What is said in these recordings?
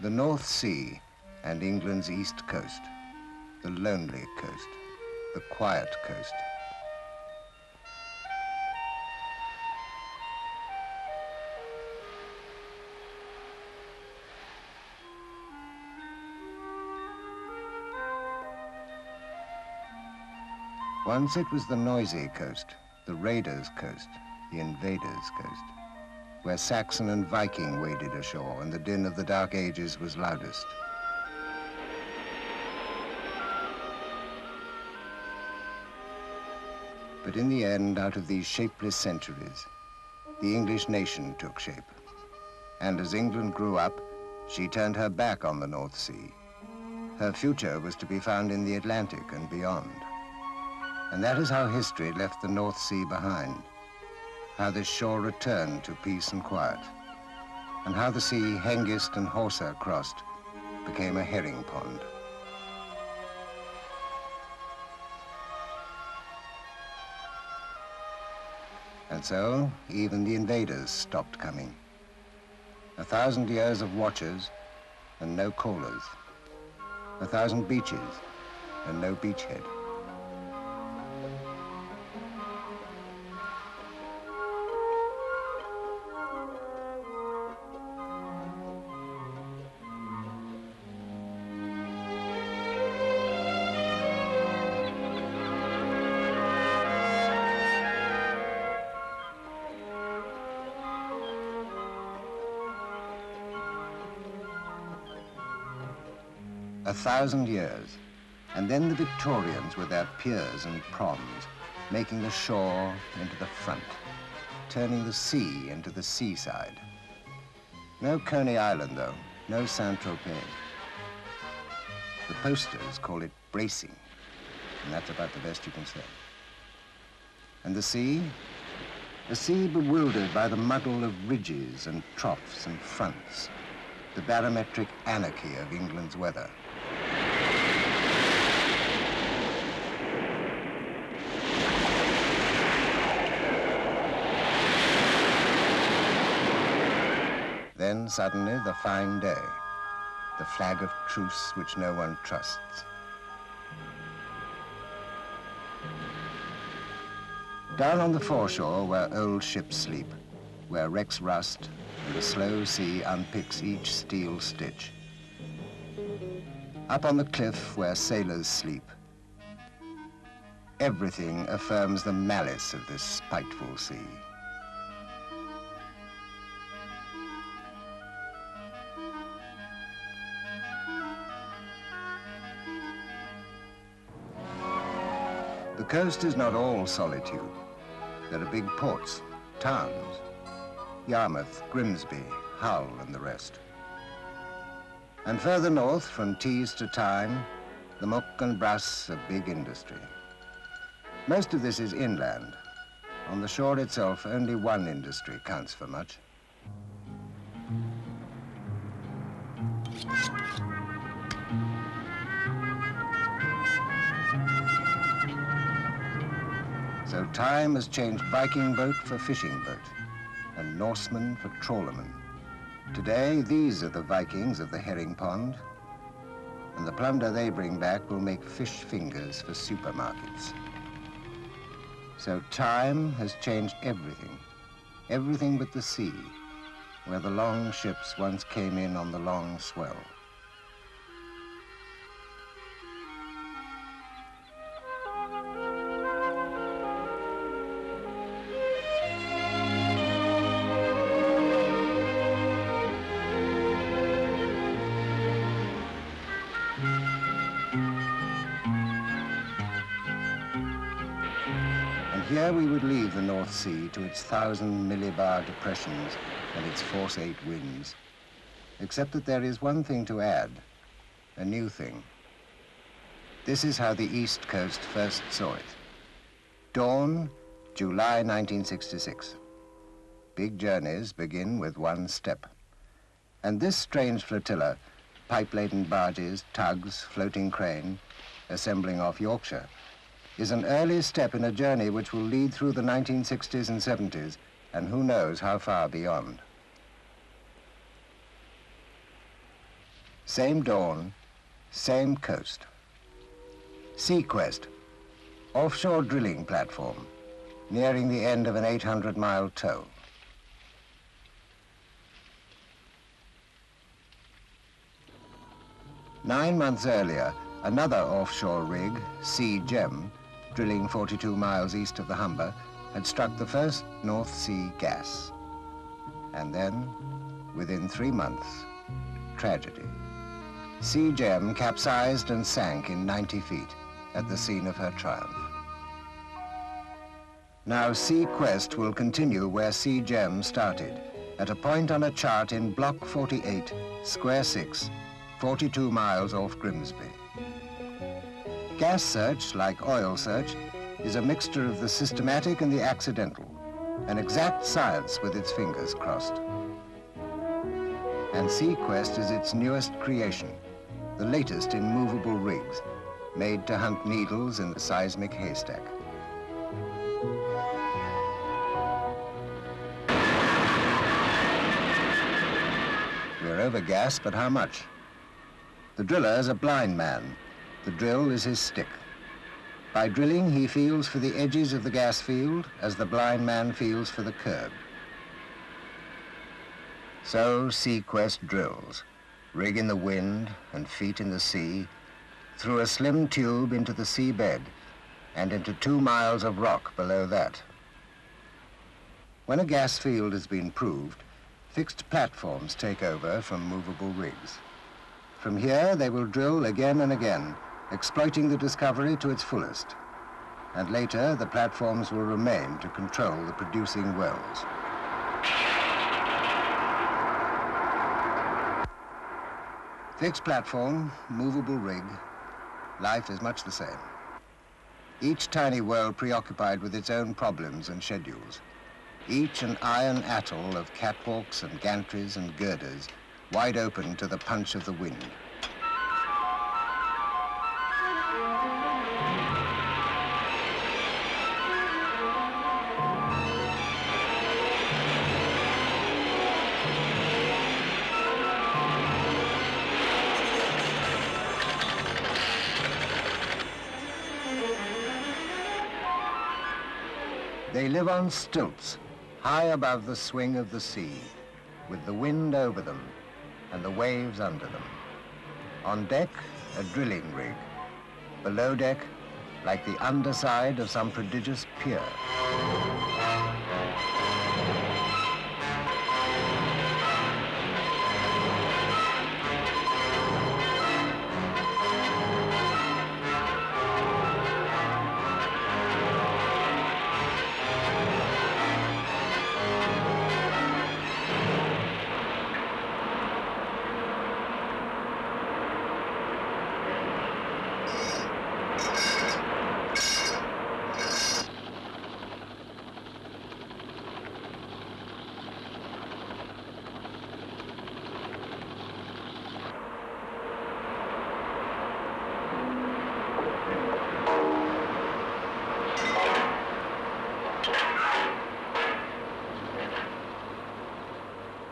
The North Sea and England's east coast, the lonely coast, the quiet coast. Once it was the noisy coast, the raiders' coast, the invaders' coast, where Saxon and Viking waded ashore and the din of the Dark Ages was loudest. But in the end, out of these shapeless centuries, the English nation took shape. And as England grew up, she turned her back on the North Sea. Her future was to be found in the Atlantic and beyond. And that is how history left the North Sea behind, how this shore returned to peace and quiet, and how the sea Hengist and Horsa crossed became a herring pond. And so, even the invaders stopped coming. 1,000 years of watchers and no callers. 1,000 beaches and no beachhead. A 1,000 years, and then the Victorians with their piers and proms, making the shore into the front, turning the sea into the seaside. No Coney Island, though, no Saint-Tropez. The posters call it bracing, and that's about the best you can say. And the sea? A sea bewildered by the muddle of ridges and troughs and fronts, the barometric anarchy of England's weather. Then suddenly the fine day, the flag of truce which no one trusts. Down on the foreshore where old ships sleep, where wrecks rust and the slow sea unpicks each steel stitch. Up on the cliff where sailors sleep, everything affirms the malice of this spiteful sea. The coast is not all solitude. There are big ports, towns, Yarmouth, Grimsby, Hull, and the rest. And further north, from Tees to Tyne, the muck and brass of big industry. Most of this is inland. On the shore itself, only one industry counts for much. So time has changed Viking boat for fishing boat, and Norseman for trawlerman. Today, these are the Vikings of the herring pond, and the plunder they bring back will make fish fingers for supermarkets. So time has changed everything, everything but the sea, where the long ships once came in on the long swell. Here we would leave the North Sea to its 1,000 millibar depressions and its force 8 winds, except that there is one thing to add, a new thing. This is how the East Coast first saw it. Dawn, July 1966. Big journeys begin with one step. And this strange flotilla, pipe-laden barges, tugs, floating crane, assembling off Yorkshire, is an early step in a journey which will lead through the 1960s and 70s, and who knows how far beyond. Same dawn, same coast. Seaquest, offshore drilling platform, nearing the end of an 800-mile tow. Nine months earlier, another offshore rig, Sea Gem, drilling 42 miles east of the Humber, had struck the first North Sea gas. And then, within 3 months, tragedy. Sea Gem capsized and sank in 90 feet at the scene of her triumph. Now Seaquest will continue where Sea Gem started, at a point on a chart in Block 48, Square 6, 42 miles off Grimsby. Gas search, like oil search, is a mixture of the systematic and the accidental, an exact science with its fingers crossed. And Seaquest is its newest creation, the latest in movable rigs, made to hunt needles in the seismic haystack. We're over gas, but how much? The driller is a blind man. The drill is his stick. By drilling, he feels for the edges of the gas field as the blind man feels for the curb. So Seaquest drills, rig in the wind and feet in the sea, through a slim tube into the seabed and into 2 miles of rock below that. When a gas field has been proved, fixed platforms take over from movable rigs. From here, they will drill again and again, exploiting the discovery to its fullest. And later, the platforms will remain to control the producing wells. Fixed platform, movable rig, life is much the same. Each tiny well preoccupied with its own problems and schedules. Each an iron atoll of catwalks and gantries and girders, wide open to the punch of the wind. They live on stilts, high above the swing of the sea, with the wind over them and the waves under them. On deck, a drilling rig. Below deck, like the underside of some prodigious pier.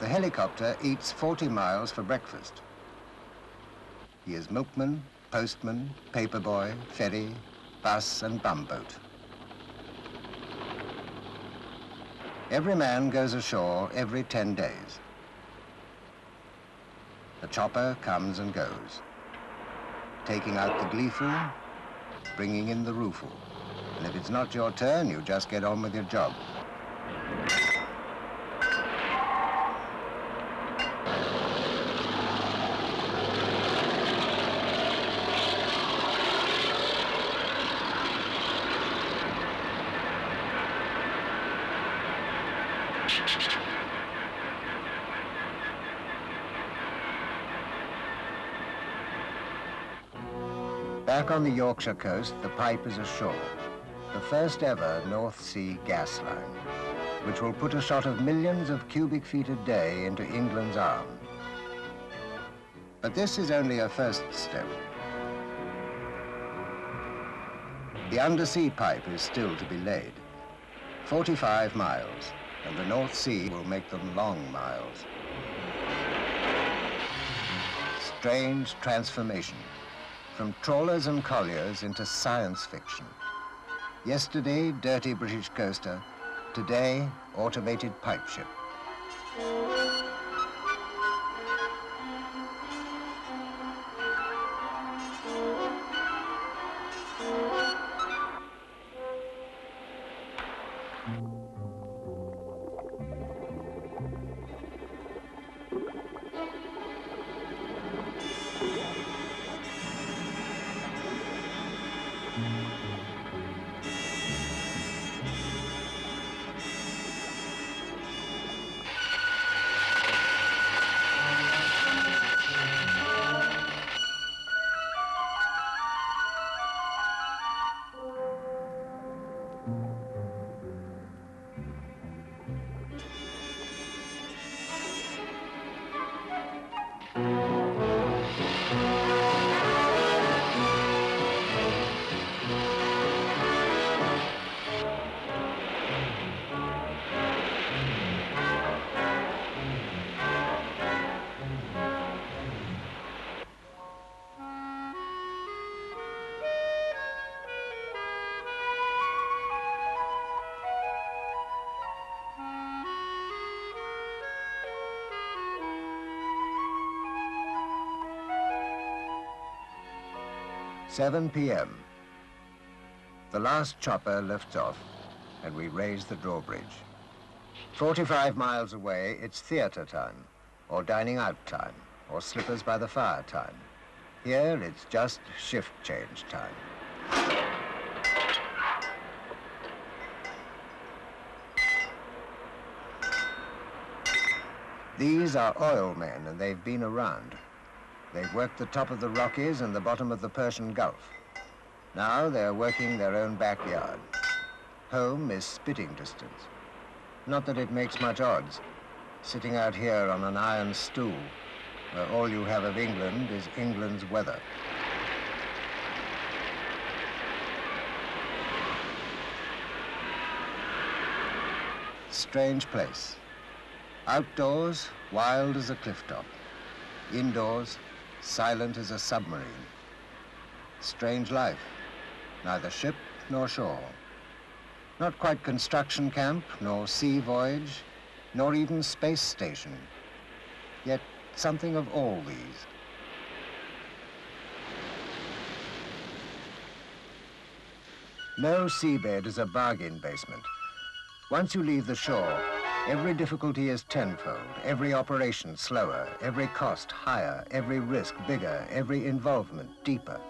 The helicopter eats 40 miles for breakfast. He is milkman, postman, paperboy, ferry, bus and bumboat. Every man goes ashore every 10 days. The chopper comes and goes, taking out the gleeful, bringing in the rueful. And if it's not your turn, you just get on with your job. Back on the Yorkshire coast, the pipe is ashore, the first ever North Sea gas line, which will put a shot of millions of cubic feet a day into England's arm. But this is only a first step. The undersea pipe is still to be laid, 45 miles, and the North Sea will make them long miles. strange transformation, from trawlers and colliers into science fiction. Yesterday, dirty British coaster, today, automated pipe ship. "7 p.m. The last chopper lifts off, and we raise the drawbridge. 45 miles away, it's theatre time, or dining out time, or slippers by the fire time. Here, it's just shift change time. These are oil men, and they've been around. They've worked the top of the Rockies and the bottom of the Persian Gulf. Now they're working their own backyard. Home is spitting distance. Not that it makes much odds, sitting out here on an iron stool, where all you have of England is England's weather. Strange place. Outdoors, wild as a cliff top. Indoors, silent as a submarine. Strange life, neither ship nor shore. Not quite construction camp, nor sea voyage, nor even space station. Yet something of all these. No seabed is a bargain basement. Once you leave the shore, every difficulty is tenfold, every operation slower, every cost higher, every risk bigger, every involvement deeper.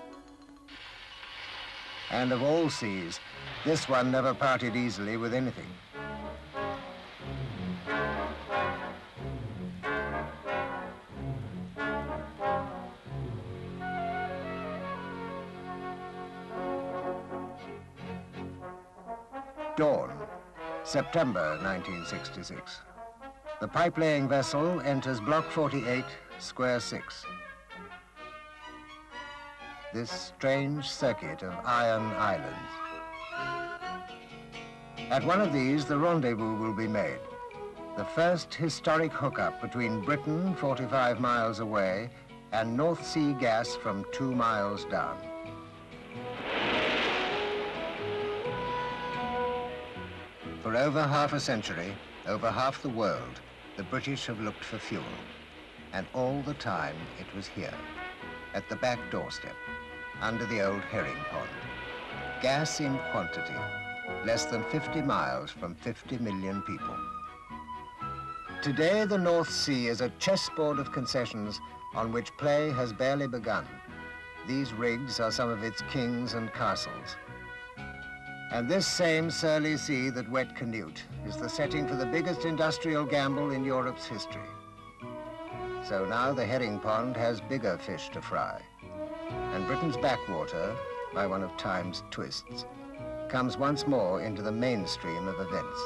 And of all seas, this one never parted easily with anything. Dawn, September 1966. The pipe-laying vessel enters Block 48, Square 6. This strange circuit of iron islands. At one of these, the rendezvous will be made. The first historic hookup between Britain, 45 miles away, and North Sea gas from 2 miles down. For over half a century, over half the world, the British have looked for fuel. And all the time, it was here, at the back doorstep, under the old herring pond. Gas in quantity, less than 50 miles from 50 million people. Today, the North Sea is a chessboard of concessions on which play has barely begun. These rigs are some of its kings and castles. And this same surly sea that wet Canute is the setting for the biggest industrial gamble in Europe's history. So now the herring pond has bigger fish to fry. And Britain's backwater, by one of time's twists, comes once more into the mainstream of events.